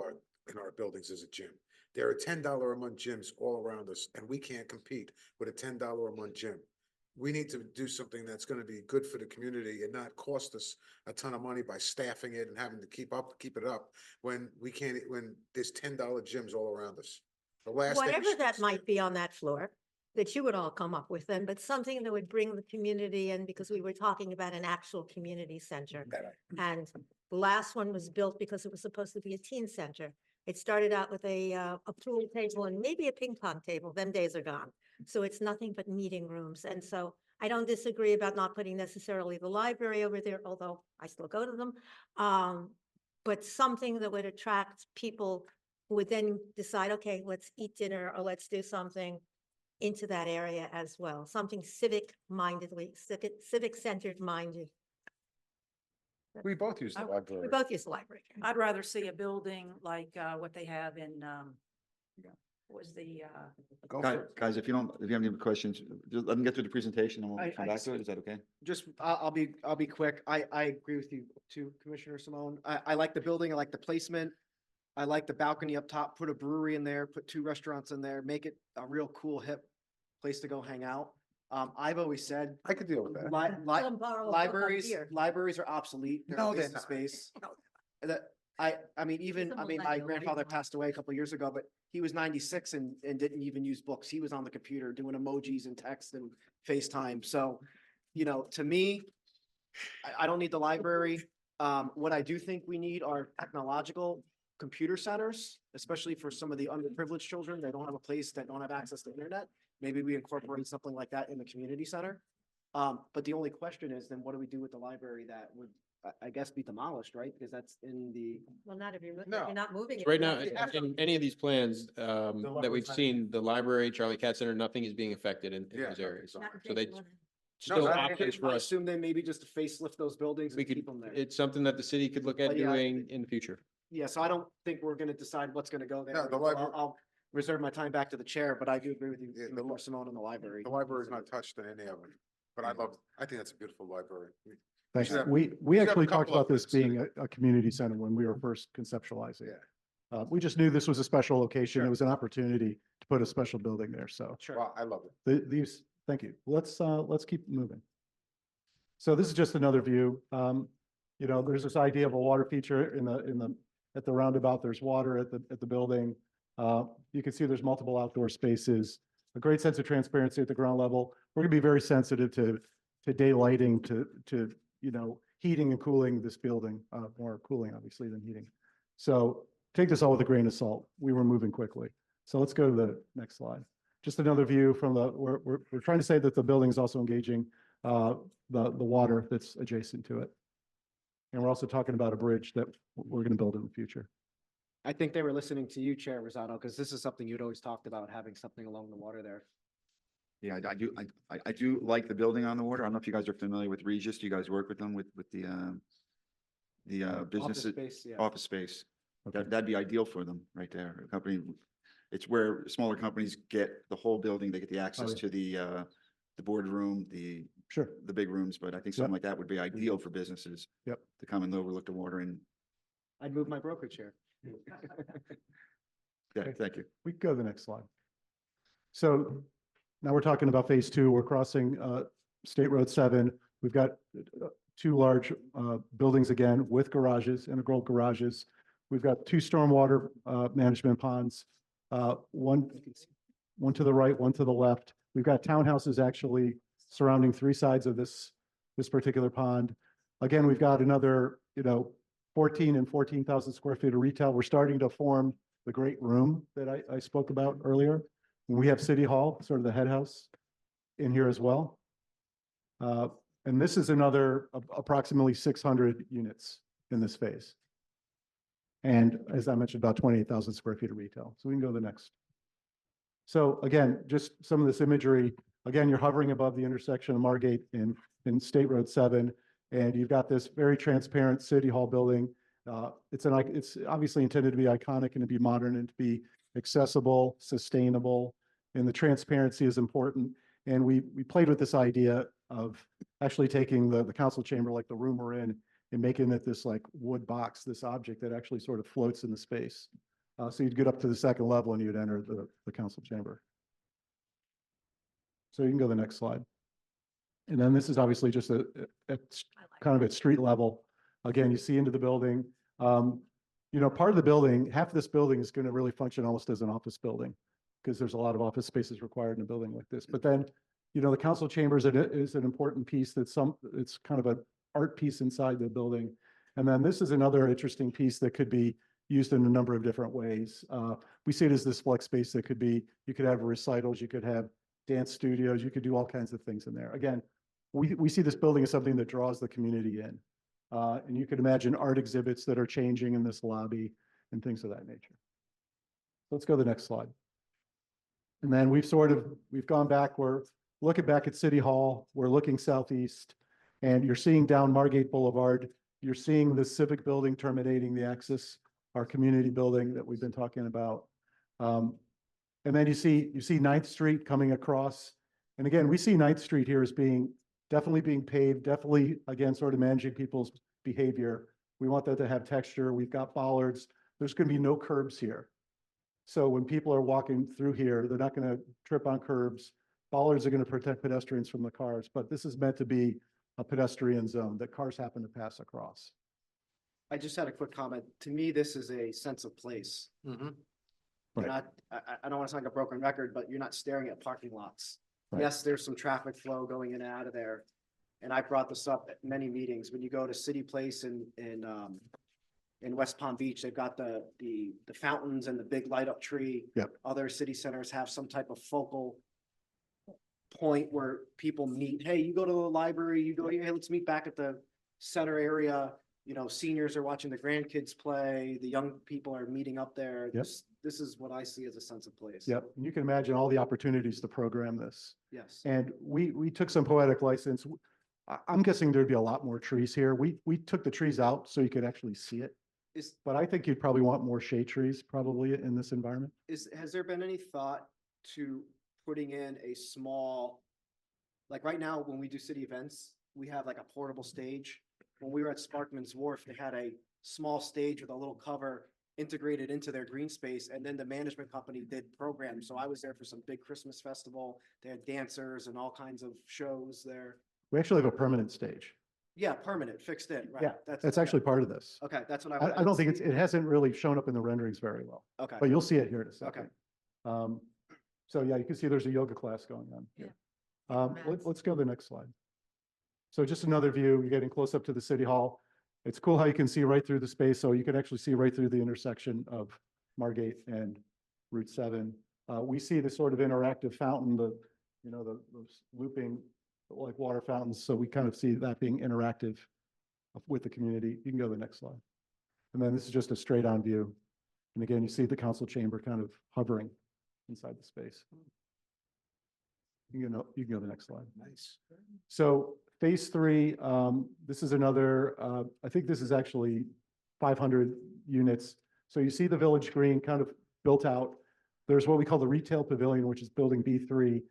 S7: in our buildings is a gym. There are $10 a month gyms all around us, and we can't compete with a $10 a month gym. We need to do something that's gonna be good for the community and not cost us a ton of money by staffing it and having to keep it up when we can't, when there's $10 gyms all around us. The last thing we
S9: whatever
S7: should-
S9: that might be on that floor, that you would all come up with then, but something that would bring the community in, because we were talking about an actual community center. And the last one was built because it was supposed to be a teen center. It started out with a pool table and maybe a ping pong table. Them days are gone. So it's nothing but meeting rooms. And so I don't disagree about not putting necessarily the library over there, although I still go to them. But something that would attract people who would then decide, okay, let's eat dinner or let's do something into that area as well. Something civic centered minded.
S7: We both use the
S12: We
S7: library.
S9: We both use the library.
S12: I'd rather see a building like what they have in, was the,
S7: Go for it.
S2: Guys, if you have any questions, just let them get through the presentation and we'll
S4: I-
S2: come
S4: I
S2: back to it. Is that okay?
S4: Just, I'll be quick. I agree with you too, Commissioner Simone. I like the building. I like the placement. I like the balcony up top, put a brewery in there, put 2 restaurants in there, make it a real cool, hip place to go hang out. I've always said
S7: I could deal with that.
S9: Let 'em borrow a book on
S4: libraries
S9: beer.
S4: are obsolete. They're a
S7: No, they're
S4: waste of
S7: not.
S4: space.
S7: No.
S4: I mean, even,
S9: a
S4: I mean, my
S9: millennial,
S4: grandfather
S9: everyone.
S4: passed away a couple of years ago, but he was 96 and didn't even use books. He was on the computer doing emojis and text and FaceTime. So, you know, to me, I don't need the library. What I do think we need are technological computer centers, especially for some of the underprivileged children that don't have a place, that don't have access to internet. Maybe we incorporate something like that in the community center. But the only question is, then what do we do with the library that would, I guess, be demolished, right? Because that's in the,
S9: Well, not if you're,
S7: No.
S9: you're not moving it.
S13: Right
S9: you
S13: now,
S9: have to-
S13: in any of these plans, that
S7: library's
S13: we've
S7: not-
S13: seen, the library, Charlie Cat Center, nothing is being affected in
S7: Yeah,
S13: those areas.
S9: not if
S13: So they
S9: wanna-
S13: still
S7: I-
S13: options for
S4: I
S13: us.
S4: assume they maybe just facelift those buildings
S13: We
S4: and
S13: could,
S4: keep them there.
S13: it's something that the city could look at
S4: But yeah,
S13: doing in the future.
S4: Yeah, so I don't think we're gonna decide what's gonna go there.
S7: No, the
S4: So
S7: library-
S4: I'll reserve my time back to the chair, but I do agree with you,
S7: Yeah,
S4: Commissioner Simone, on the library.
S7: The library is not touched in any of them, but I think that's a beautiful library.
S8: Thanks.
S7: should have-
S8: We
S7: should have a
S8: actually talked
S7: couple of
S8: about this
S7: them in the
S8: being a community center when we were first conceptualizing.
S7: Yeah.
S8: We just knew this was a special location.
S7: Sure.
S8: It was an opportunity to put a special building there. So
S4: Sure.
S7: Well, I love it.
S8: these, thank you. Let's keep moving. So this is just another view. You know, there's this idea of a water feature at the roundabout. There's water at the building. You can see there's multiple outdoor spaces, a great sense of transparency at the ground level. We're gonna be very sensitive to daylighting, to, you know, heating and cooling this building, more cooling obviously than heating. So take this all with a grain of salt. We were moving quickly. So let's go to the next slide. Just another view from we're trying to say that the building is also engaging the water that's adjacent to it. And we're also talking about a bridge that we're going to build in the future.
S4: I think they were listening to you, Chair Rosado, because this is something you'd always talked about, having something along the water there.
S2: Yeah, I do like the building on the water. I don't know if you guys are familiar with Regis. Do you guys work with them with the
S4: Office
S2: business
S4: space, yeah.
S2: office space?
S8: Okay.
S2: That'd be ideal for them right there. A company, it's where smaller companies get the whole building. They get the access
S8: yeah.
S2: to the boardroom,
S8: Sure.
S2: the big rooms, but I think something like that would be ideal for businesses.
S8: Yep.
S2: To come and overlook the water and,
S4: I'd move my broker chair.
S2: yeah,
S8: Okay.
S2: thank you.
S8: We can go to the next slide. So now we're talking about phase two. We're crossing State Road 7. We've got two large buildings again with garages, integral garages. We've got two stormwater management ponds, one to the right, one to the left. We've got townhouses actually surrounding three sides of this particular pond. Again, we've got another, 14 and 14,000 square feet of retail. We're starting to form the great room that I spoke about earlier. We have City Hall, sort of the head house in here as well. And this is another approximately 600 units in this phase. And as I mentioned, about 28,000 square feet of retail. So we can go to the next. So again, just some of this imagery. Again, you're hovering above the intersection of Margate in State Road 7, and you've got this very transparent City Hall building. It's obviously intended to be iconic and to be modern and to be accessible, sustainable, and the transparency is important. And we played with this idea of actually taking the council chamber, like the room we're in, and making it this like wood box, this object that actually sort of floats in the space. So you'd get up to the second level and you'd enter the council chamber. So you can go to the next slide. And then this is obviously just kind of at street level. Again, you see into the building. Part of the building, half of this building is going to really function almost as an office building because there's a lot of office spaces required in a building like this. But then, the council chambers is an important piece it's kind of an art piece inside the building. And then this is another interesting piece that could be used in a number of different ways. We see it as this flex space that you could have recitals, you could have dance studios, you could do all kinds of things in there. Again, we see this building as something that draws the community in. And you could imagine art exhibits that are changing in this lobby and things of that nature. Let's go to the next slide. And then we've gone back, we're looking back at City Hall, we're looking southeast, and you're seeing down Margate Boulevard, you're seeing the Civic Building terminating the axis, our community building that we've been talking about. And then you see 9th Street coming across. And again, we see 9th Street here as definitely being paved, definitely, again, sort of managing people's behavior. We want that to have texture. We've got bollards. There's going to be no curbs here. So when people are walking through here, they're not going to trip on curbs. Bollards are going to protect pedestrians from the cars, but this is meant to be a pedestrian zone that cars happen to pass across.
S4: I just had a quick comment. To me, this is a sense of place.
S7: Mhm.
S4: You're
S8: Right.
S4: not, I don't want to sound like a broken record, but you're not staring at parking lots.
S8: Right.
S4: Yes, there's some traffic flow going in and out of there. And I brought this up at many meetings. When you go to City Place in West Palm Beach, they've got the fountains and the big light up tree.
S8: Yep.
S4: Other city centers have some type of focal point where people meet. Hey, you go to the library, you go, hey, let's meet back at the center area. You know, seniors are watching the grandkids play, the young people are meeting up there.
S8: Yep.
S4: This is what I see as a sense of place.
S8: Yep. And you can imagine all the opportunities to program this.
S4: Yes.
S8: And we took some poetic license. I'm guessing there'd be a lot more trees here. We took the trees out so you could actually see it. But I think you'd probably want more shade trees probably in this environment.
S4: Has there been any thought to putting in a small, like right now, when we do city events, we have like a portable stage. When we were at Sparkman's Wharf, they had a small stage with a little cover integrated into their green space, and then the management company did programs. So I was there for some big Christmas festival. They had dancers and all kinds of shows there.
S8: We actually have a permanent stage.
S4: Yeah, permanent, fixed in, right?
S8: Yeah, that's actually part of this.
S4: Okay, that's what I.
S8: I don't think it hasn't really shown up in the renderings very well,
S4: Okay,
S8: but you'll see it here in a second.
S4: okay.
S8: So yeah, you can see there's a yoga class going on here. Let's go to the next slide. So just another view, you're getting close up to the City Hall. It's cool how you can see right through the space. So you can actually see right through the intersection of Margate and Route 7. We see the sort of interactive fountain, the looping like water fountains. So we kind of see that being interactive with the community. You can go to the next slide. And then this is just a straight on view. And again, you see the council chamber kind of hovering inside the space. You can go to the next slide.
S7: Nice.
S8: So phase 3, this is another, I think this is actually 500 units. So you see the Village Green kind of built out. There's what we call the retail pavilion, which is building B3.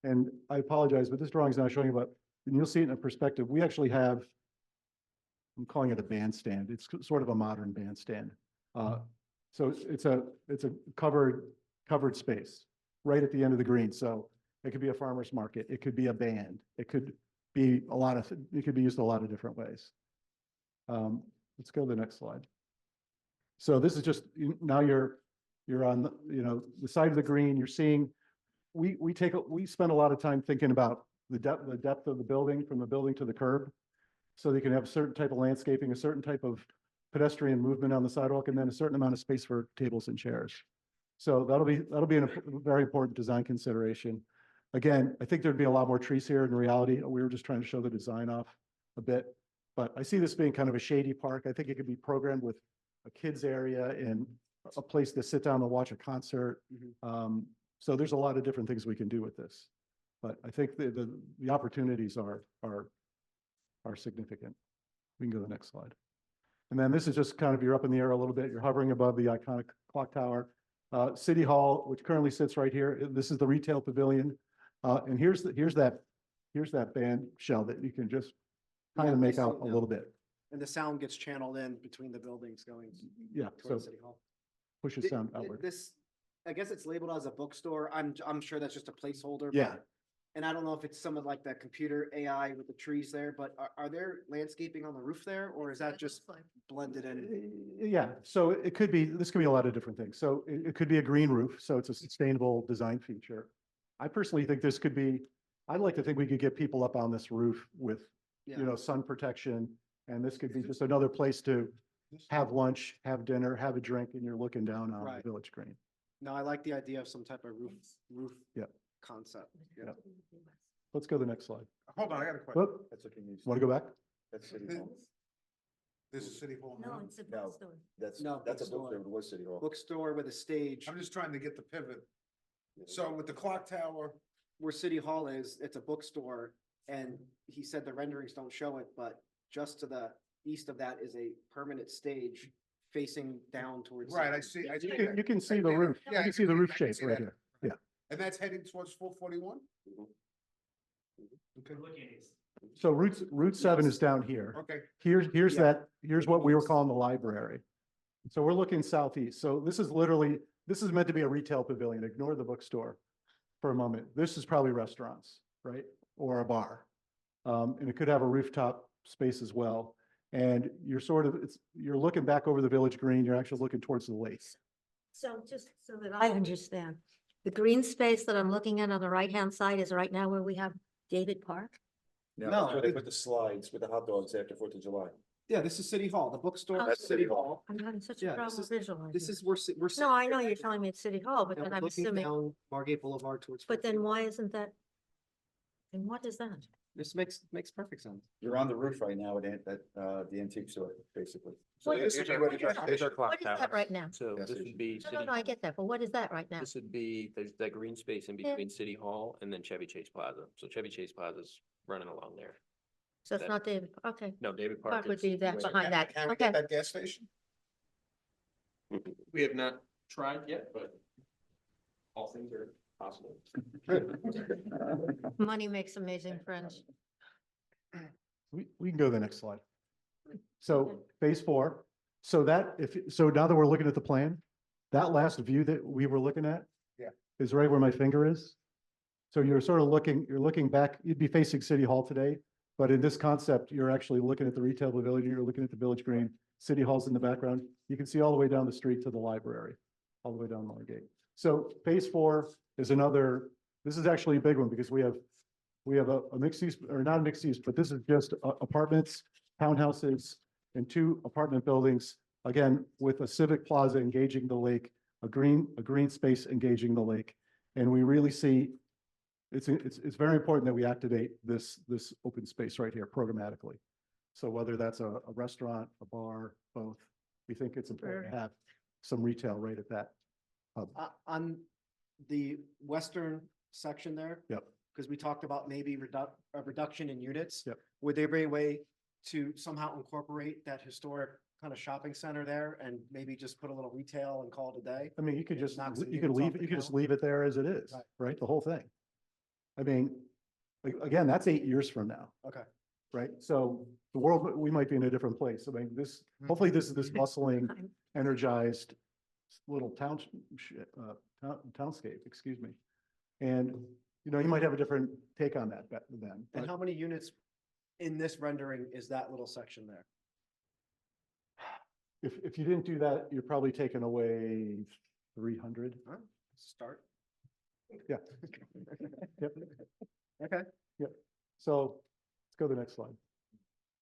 S8: And I apologize, but this drawing is not showing you, but and you'll see it in a perspective. We actually have, I'm calling it a bandstand. It's sort of a modern bandstand. So it's a covered space right at the end of the green. So it could be a farmer's market. It could be a band. It could be it could be used a lot of different ways. Let's go to the next slide. So this is just, now you're on the side of the green. You're seeing, we spend a lot of time thinking about the depth of the building, from the building to the curb. So they can have a certain type of landscaping, a certain type of pedestrian movement on the sidewalk, and then a certain amount of space for tables and chairs. So that'll be a very important design consideration. Again, I think there'd be a lot more trees here in reality. We were just trying to show the design off a bit, but I see this being kind of a shady park. I think it could be programmed with a kids area and a place to sit down and watch a concert. So there's a lot of different things we can do with this, but I think the opportunities are significant. We can go to the next slide. And then this is just kind of, you're up in the air a little bit. You're hovering above the iconic clock tower. City Hall, which currently sits right here. This is the retail pavilion. And here's that band shell that you can just kind of make out a little bit.
S4: And the sound gets channeled in between the buildings going
S8: Yeah, so
S4: towards City Hall.
S8: pushes sound outward.
S4: This, I guess it's labeled as a bookstore. I'm sure that's just a placeholder. but-
S8: Yeah.
S4: And I don't know if it's some of like the computer AI with the trees there, but are there landscaping on the roof there, or is that just blended in?
S8: Yeah, so it could be, this could be a lot of different things. So it could be a green roof, so it's a sustainable design feature. I personally think this could be, I'd like to think we could get people up on this roof with, sun protection. And this could be just another place to have lunch, have dinner, have a drink, and you're looking down on the
S4: Right.
S8: Village Green.
S4: No, I like the idea of some type of roof.
S8: Yeah.
S4: Concept.
S8: Yeah. Let's go to the next slide.
S7: Hold on, I got a question.
S8: Want to go back?
S2: That's City
S7: This-
S2: Hall.
S7: This is City Hall now?
S9: It's a
S2: No.
S9: bookstore.
S2: That's
S4: No,
S2: that's a
S4: bookstore.
S2: bookstore. It was City Hall.
S4: Bookstore with a stage.
S7: I'm just trying to get the pivot. So with the clock tower,
S4: Where City Hall is, it's a bookstore, and he said the renderings don't show it, but just to the east of that is a permanent stage facing down towards.
S7: right, I see.
S8: You can see the roof. You
S7: Yeah,
S8: can see the roof
S7: I can
S8: shape
S7: see
S8: right
S7: that.
S8: here. Yeah.
S7: And that's heading towards 441? Okay,
S8: So Route 7 is down here.
S7: okay.
S8: Here's
S4: Yeah.
S8: here's what we were calling the library. So we're looking southeast. So this is meant to be a retail pavilion. Ignore the bookstore for a moment. This is probably restaurants, right? Or a bar. And it could have a rooftop space as well. And you're sort of, you're looking back over the village green, you're actually looking towards the lake.
S9: So just so that I understand, the green space that I'm looking at on the right-hand side is right now where we have David Park?
S4: No,
S2: They put the slides with the hot dogs after 4th of July.
S4: Yeah, this is City Hall, the bookstore.
S9: Oh,
S2: That's City Hall.
S9: I'm having such
S4: Yeah,
S9: a
S4: this
S9: problem
S4: is-
S9: visualizing.
S4: This is, we're.
S9: No, I know you're telling me it's City Hall, but
S4: Yeah,
S9: then
S4: we're
S9: I'm
S4: looking
S9: assuming,
S4: down Margate Boulevard towards.
S9: but then
S4: 14th.
S9: why isn't that? And what is that?
S4: This makes perfect sense.
S2: You're on the roof right now at the antique store, basically.
S9: What is
S11: Here's
S9: that?
S11: our-
S9: What is
S11: here's
S9: that?
S11: our clock
S9: What is that
S11: tower.
S9: right now?
S13: So
S2: Yes,
S13: this
S2: it
S13: would be,
S9: No, no, no, I get that, but what is that right now?
S13: this would be, there's that green space in
S9: Yeah.
S13: between City Hall and then Chevy Chase Plaza. So Chevy Chase Plaza's running along there.
S9: So it's
S13: that-
S9: not David, okay.
S13: No, David Park
S9: Park would
S13: is
S9: be that
S13: way-
S9: behind that,
S7: Can we
S9: okay.
S7: get that gas station?
S13: We have not tried yet, but all things are possible.
S9: Money makes amazing friends.
S8: We can go to the next slide. So phase 4, so now that we're looking at the plan, that last view that we were looking at.
S7: Yeah.
S8: Is right where my finger is. So you're sort of you're looking back, you'd be facing City Hall today, but in this concept, you're actually looking at the retail pavilion, you're looking at the Village Green, City Hall's in the background. You can see all the way down the street to the library, all the way down Margate. So phase 4 is this is actually a big one because we have a mixed use, or not a mixed use, but this is just apartments, townhouses, and 2 apartment buildings. Again, with a civic plaza engaging the lake, a green space engaging the lake. And we really see, it's very important that we activate this open space right here programmatically. So whether that's a restaurant, a bar, both, we think it's important to have some retail right at that hub.
S4: On the western section there.
S8: Yep.
S4: Because we talked about maybe a reduction in units.
S8: Yep.
S4: Would there be a way to somehow incorporate that historic kind of shopping center there and maybe just put a little retail and call it a day?
S8: I mean, you could just,
S4: Knock some
S8: you could
S4: units
S8: leave,
S4: off the
S8: you could just
S4: count.
S8: leave it there as it is,
S4: Right.
S8: right? The whole thing. I mean, again, that's 8 years from now.
S4: Okay.
S8: Right? So the world, we might be in a different place. I mean, hopefully this is this bustling, energized little townscape, excuse me. And, you might have a different take on that then.
S4: And
S8: but
S4: how many units in this rendering is that little section there?
S8: if you didn't do that, you're probably taking away 300.
S4: Huh? Start.
S8: Yeah. Yep.
S4: Okay.
S8: Yep. So let's go to the next slide.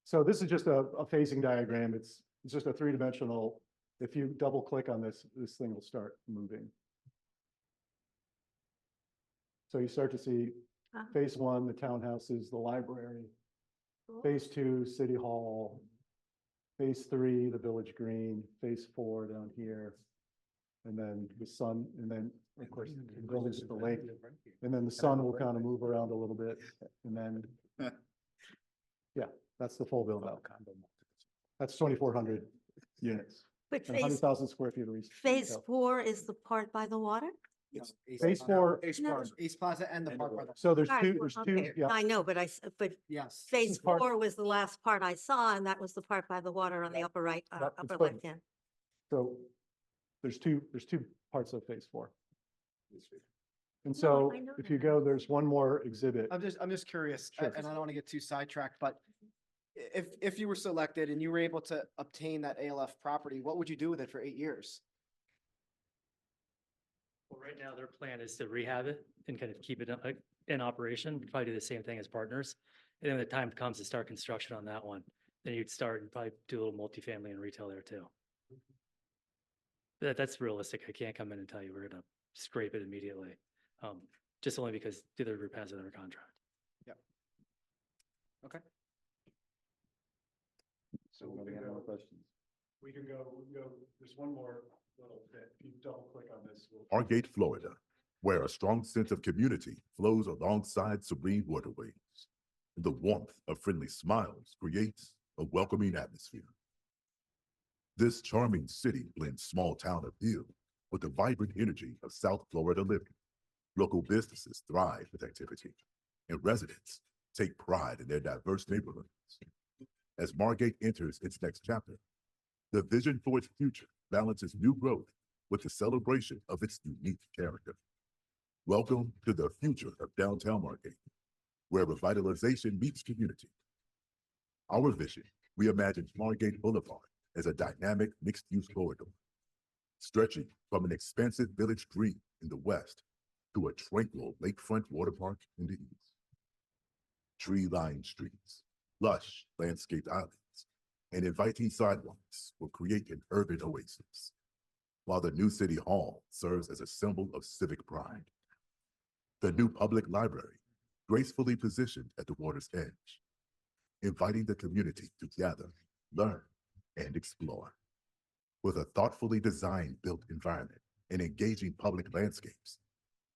S8: So this is just a phasing diagram. It's just a 3-dimensional. If you double click on this thing will start moving. So you start to see
S9: Ah.
S8: phase 1, the townhouses, the library.
S9: Cool.
S8: Phase 2, City Hall. Phase 3, the Village Green. Phase 4 down here. And then the sun, and then of course, the buildings at the lake. And then the sun will kind of move around a little bit. And then, yeah, that's the full build out. That's 2,400 units
S9: But
S8: and 100,000 square feet of retail.
S9: phase 4 is the part by the water?
S8: Phase 4,
S9: No.
S4: Ace Plaza and the Park by the.
S8: so there's
S9: All
S8: two,
S9: right,
S8: there's
S9: okay,
S8: two, yeah.
S9: I know, but but
S4: Yes.
S9: phase
S8: part-
S9: 4 was the last part I saw, and that was the part by the water on the upper right,
S8: Yep,
S9: upper
S8: it's
S9: left hand.
S8: So there's two parts of phase 4. And
S9: No,
S8: so
S9: I know
S8: if you
S9: that.
S8: go, there's one more exhibit.
S4: I'm just curious,
S8: Sure.
S4: and I don't want to get too sidetracked, but if you were selected and you were able to obtain that ALF property, what would you do with it for 8 years?
S10: Well, right now, their plan is to rehab it and kind of keep it in operation, probably do the same thing as partners. And then when the time comes to start construction on that one, then you'd start and probably do a little multifamily and retail there too. That's realistic. I can't come in and tell you we're gonna scrape it immediately. Just only because the other group has it under contract.
S4: Okay.
S2: So we have more questions.
S8: We can go, there's one more little bit. If you double click on this.
S14: Margate, Florida, where a strong sense of community flows alongside serene waterways. The warmth of friendly smiles creates a welcoming atmosphere. This charming city blends small town appeal with the vibrant energy of South Florida living. Local businesses thrive with activity, and residents take pride in their diverse neighborhoods. As Margate enters its next chapter, the vision for its future balances new growth with the celebration of its unique character. Welcome to the future of downtown Margate, where revitalization meets community. Our vision, We imagined Margate Boulevard as a dynamic mixed-use corridor, stretching from an expansive village green in the west to a tranquil lakefront water park in the east. Tree-lined streets, lush landscaped islands, and inviting sidewalks will create an urban oasis, while the new city hall serves as a symbol of civic pride. The new public library, gracefully positioned at the water's edge, inviting the community to gather, learn, and explore. With a thoughtfully designed built environment and engaging public landscapes,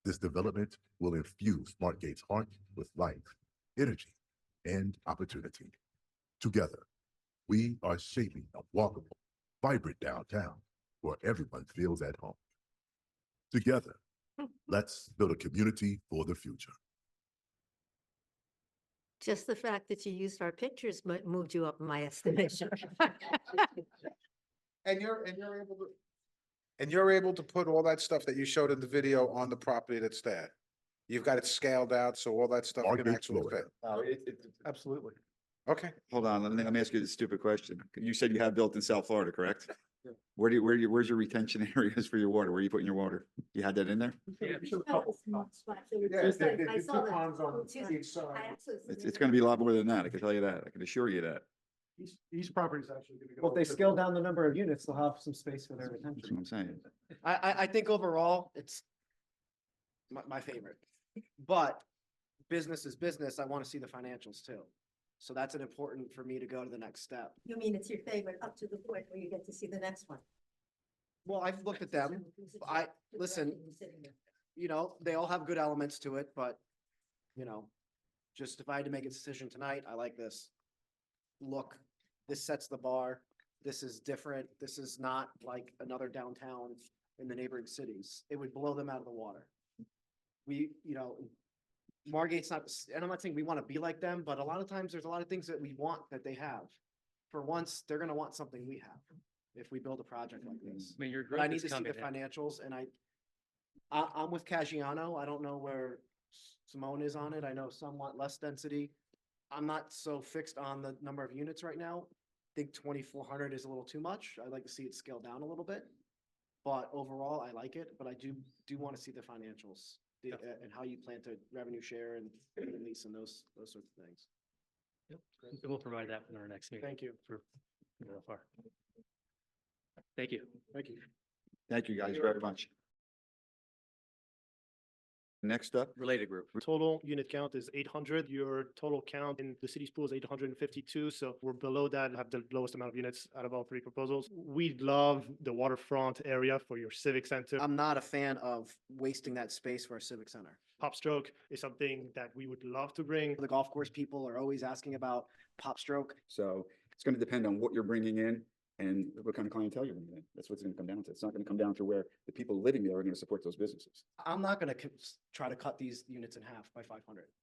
S14: this development will infuse Margate's heart with life, energy, and opportunity. Together, we are shaping a walkable, vibrant downtown where everyone feels at home. Together, let's build a community for the future.
S9: Just the fact that you used our pictures moved you up in my estimation.
S7: And you're able to put all that stuff that you showed in the video on the property that's there. You've got it scaled out, so all that stuff can
S14: Margate,
S7: actually fit.
S14: Florida.
S8: Absolutely.
S7: Okay.
S2: Hold on, let me ask you this stupid question. You said you have built in South Florida, correct?
S6: Yeah.
S2: Where's your retention areas for your water? Where are you putting your water? You had that in there?
S9: I saw that.
S2: It's gonna be a lot more than that. I can tell you that. I can assure you that.
S6: Each property is actually gonna go.
S4: Well, if they scale down the number of units, they'll have some space for their
S2: That's what
S4: retention.
S2: I'm saying.
S4: I think overall, it's my favorite. But business is business. I want to see the financials too. So that's an important for me to go to the next step.
S9: You mean it's your favorite up to the point where you get to see the next one?
S4: Well, I've looked at them. Listen, you know, they all have good elements to it, but, you know, just if I had to make a decision tonight, I like this. Look, this sets the bar. This is different. This is not like another downtown in the neighboring cities. It would blow them out of the water. We, you know, Margate's not, and I'm not saying we want to be like them, but a lot of times there's a lot of things that we want that they have. For once, they're going to want something we have if we build a project like this.
S10: I mean, your
S4: But I
S10: growth
S4: need
S10: is
S4: to see the
S10: coming in.
S4: financials and I'm with Caggiano. I don't know where Simone is on it. I know some want less density. I'm not so fixed on the number of units right now. I think 2,400 is a little too much. I'd like to see it scale down a little bit. But overall, I like it, but I do want to see the financials and how you plan to revenue share and lease and those sorts of things.
S10: Yep. And we'll provide that in our next meeting.
S4: Thank you.
S10: For so far. Thank you.
S4: Thank you.
S2: Thank you guys very much. Next up,
S13: Related group.
S6: Total unit count is 800. Your total count in the city's pool is 852. So we're below that and have the lowest amount of units out of all three proposals. We love the waterfront area for your civic center.
S4: I'm not a fan of wasting that space for a civic center.
S6: Pop Stroke is something that we would love to bring.
S4: The golf course people are always asking about Pop Stroke.
S2: so it's gonna depend on what you're bringing in and what kind of clientele you're bringing in. That's what it's gonna come down to. It's not gonna come down to where the people living there are gonna support those businesses.
S4: I'm not gonna try to cut these units in half by 500.